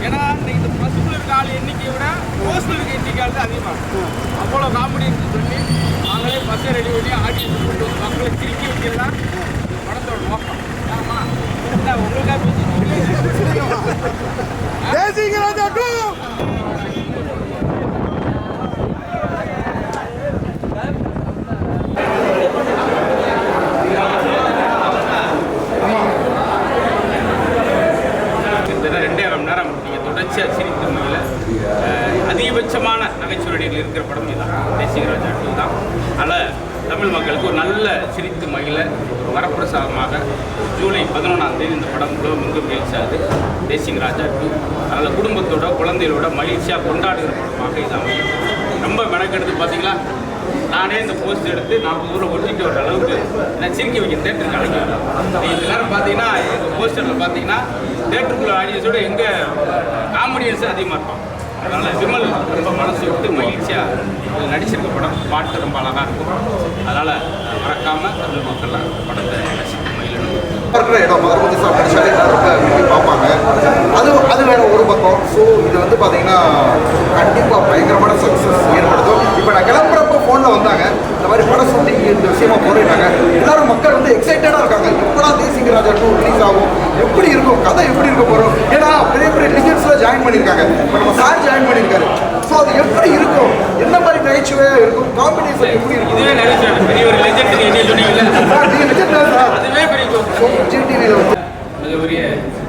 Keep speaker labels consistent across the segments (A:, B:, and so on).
A: ஏன்னா இந்த பஸ்ஸுக்குள்ள இருக்க ஆள் எண்ணிக்கையை விட போஸ்டில் இருக்க எண்ணிக்கை தான் அதிகமாக அவ்வளோ காமெடின்னு சொல்லி நாங்களே பஸ்ஸை ரெடி பண்ணி ஆடியன்ஸ் கொண்டு வந்து மக்களை சிரிக்க வைக்கிறது தான் படத்தோட நோக்கம். ஆமாம் உங்களுக்காக தொடர்ச்சியாக சிரித்த முறையில் அதிகபட்சமான நகைச்சுவடிகள் இருக்கிற படம் இதுதான் தேசிகராஜா 2 தான். அதனால் தமிழ் மக்களுக்கு ஒரு நல்ல சிரித்து மகிழ ஒரு வரப்பிரசாதமாக ஜூலை 11ஆம் தேதி இந்த படம் உலகமெங்கும் ரிலீஸ் ஆகுது. தேசிகராஜா 2 அதனால் குடும்பத்தோட குழந்தைகளோட மகிழ்ச்சியாக கொண்டாடுகிற படமாக இது அமையும். ரொம்ப மெனக்கெடுத்து பார்த்தீங்களா, நானே இந்த போஸ்ட் எடுத்து 40 ஊரில் ஒட்டிட்டு வர அளவுக்கு நான் சிரிக்க வைக்க தேட்டருக்கு அழைக்கிறேன். இந்த நேரம் பார்த்தீங்கன்னா எங்கள் போஸ்டரில் பார்த்தீங்கன்னா தேட்டருக்குள்ள ஆடியன்ஸோட எங்கள் காமெடியன்ஸு அதிகமாக இருப்பாங்க. அதனால் விமல் ரொம்ப மனசு விட்டு மகிழ்ச்சியாக நடிச்சிருக்க படம். பாட்டு ரொம்ப அழகாக இருக்கும். அதனால் மறக்காமல் தமிழ் மக்கள்லாம் படத்தை ரசித்து மகிழணும்.
B: இருக்கிற இடம் மதுரை சார் நடிச்சாலே ரொம்ப விரும்பி பார்ப்பாங்க. அது வேற ஒரு பக்கம். ஸோ இது வந்து பார்த்தீங்கன்னா கண்டிப்பாக பயங்கரமான சக்ஸஸ் ஏற்படுத்தும். இப்போ நான் கிளம்புறப்போ ஃபோனில் வந்தாங்க, இந்த மாதிரி படம் ஷூட்டிங் இந்த விஷயமா போடுறாங்க. எல்லாரும் மக்கள் வந்து எக்ஸைட்டடாக இருக்காங்க. எப்படா தேசிகராஜா 2 ரிலீஸ் ஆகும், எப்படி இருக்கும், கதை எப்படி இருக்க போகிறோம். ஏன்னா பெரிய பெரிய லிஜெண்ட்ஸ்லாம் ஜாயின் பண்ணியிருக்காங்க. இப்போ நம்ம சார் ஜாயின் பண்ணியிருக்காரு. ஸோ அது எப்படி இருக்கும், என்ன மாதிரி நகைச்சுவையாக இருக்கும், காம்பினேஷன் எப்படி இருக்கும்.
A: இதுவே நகைச்சுவை பெரிய ஒரு லெஜெண்ட் என்ன சொன்னீங்கல்ல,
B: நீங்கள் லெஜெண்ட் தான் சார்.
A: அதுவே பெரிய
B: ஜிடிவியில் வந்து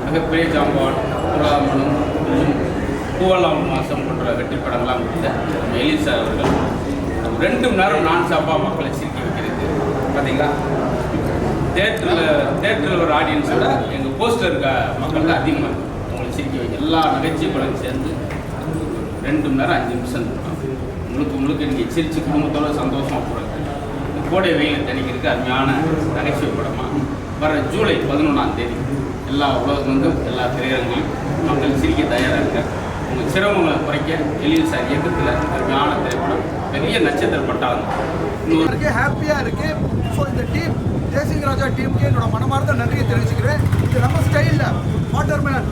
A: மிகப்பெரிய ஜாம்பான் புலாமனும் பூவெல்லாம் மாதம் போன்ற வெற்றி படங்கள்லாம் கொடுத்த எலில் சார் அவர்கள் 2 மணி நேரம் நான் ஸ்டாப்பாக மக்களை சிரிக்க வைக்கிறது. பார்த்தீங்களா, தேட்டரில் ஒரு ஆடியன்ஸோட எங்கள் போஸ்டர் இருக்க மக்கள் தான் அதிகமாக இருக்கும். அவங்களை சிரிக்க வைக்க எல்லா நகைச்சுவை படம் சேர்ந்து 2 மணி நேரம் 5 நிமிஷம் இருக்கும். உங்களுக்கு நீங்கள் சிரித்து குடும்பத்தோட சந்தோஷமாக போகிறது. கோடை வெயிலை தணிக்கிறதுக்கு அருமையான நகைச்சுவை படமாக வர ஜூலை 11ஆம் தேதி எல்லா உலகங்களும் எல்லா திரையரங்கிலும் மக்கள் சிரிக்க தயாராக இருக்க. உங்கள் சிரமங்களை குறைக்க எலில் சார் இயக்கத்தில் அருமையான திரைப்படம். பெரிய நட்சத்திர பட்டாளம்
B: இன்னொரு ஹாப்பியாக இருக்குது. ஸோ இந்த டீம் தேசிகராஜா டீமுக்கு என்னோட மனமார்ந்த நன்றியை தெரிவிச்சுக்கிறேன். இது நம்ம ஸ்டைலில் வாட்டர்மேன்